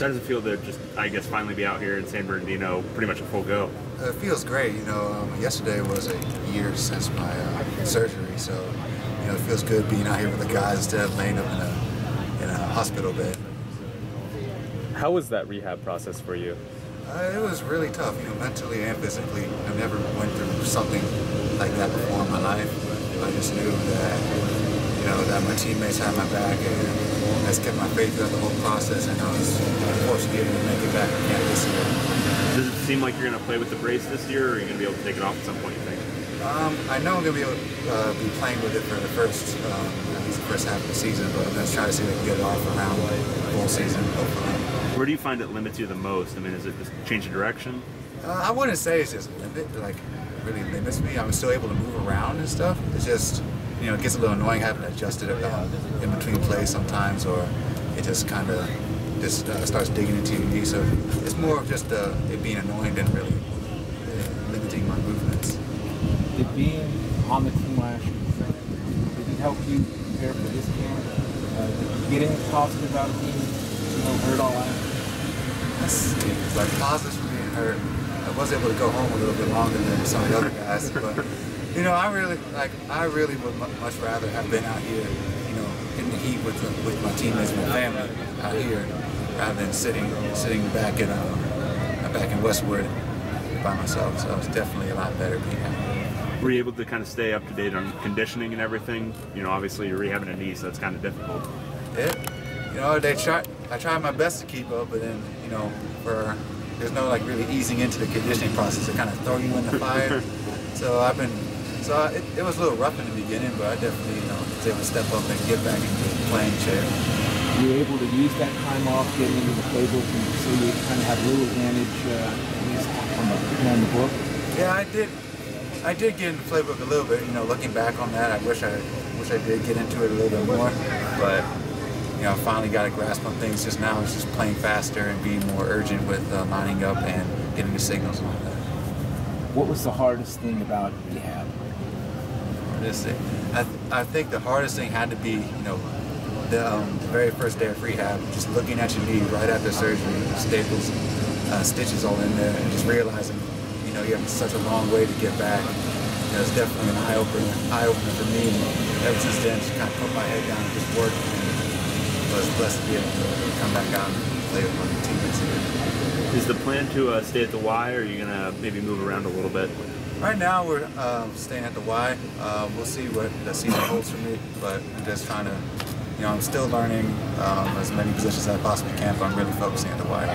does it feel to just, I guess, finally be out here in San Bernardino, pretty much a full go? It feels great. Yesterday was a year since my surgery, so it feels good being out here with the guys instead of laying up in a hospital bed. How was that rehab process for you? It was really tough, mentally and physically. I never went through something like that before in my life. I just knew that, that my teammates had my back, and that's kept my faith throughout the whole process. And I was fortunate able to make it back again this year. Does it seem like you're going to play with the brace this year, or are you going to be able to take it off at some point, you think? I know I'm going to be able to be playing with it for the first, at least the first half of the season, but I'm going to try to see if I can get it off around the full season, hopefully. Where do you find it limits you the most? I mean, is it just change of direction? I wouldn't say it's just really limits me. I'm still able to move around and stuff. It's just, it gets a little annoying having to adjust it in between plays sometimes, or it just kind of starts digging into your knee. So it's more of just it being annoying than really limiting my movements. Did being on the team last year, did it help you prepare for this camp? Did you get any positive out of being hurt all out? Like positives from being hurt. I was able to go home a little bit longer than some of the other guys, but I really would much rather have been out here, in the heat with my teammates and my family out here, rather than sitting back in Westwood by myself. So it's definitely a lot better being out here. Were you able to kind of stay up to date on conditioning and everything? Obviously you're rehabbing a knee, so that's kind of difficult. Yeah. I tried my best to keep up, but then, there's no really easing into the conditioning process. They kind of throw you in the fire. So it was a little rough in the beginning, but I definitely, was able to step up and get back into the playing chair. Were you able to use that time off getting into the playbook, and so you kind of have a little advantage, at least on the book? Yeah, I did get in the playbook a little bit. Looking back on that, I wish I did get into it a little bit more, but. I finally got a grasp on things. Just now it's just playing faster and being more urgent with lining up and getting the signals and all that. What was the hardest thing about rehab? I think the hardest thing had to be, the very first day of rehab, just looking at your knee right after surgery, staples, stitches all in there, and just realizing, you have such a long way to get back. It's definitely an eye-opener for me. And ever since then, just kind of put my head down and just work. I was blessed to be able to come back out and play with my teammates again. Is the plan to stay at the Y, or are you going to maybe move around a little bit? Right now we're staying at the Y. We'll see what the season holds for me, but I'm just trying to, I'm still learning as many positions as I possibly can, but I'm really focusing at the Y.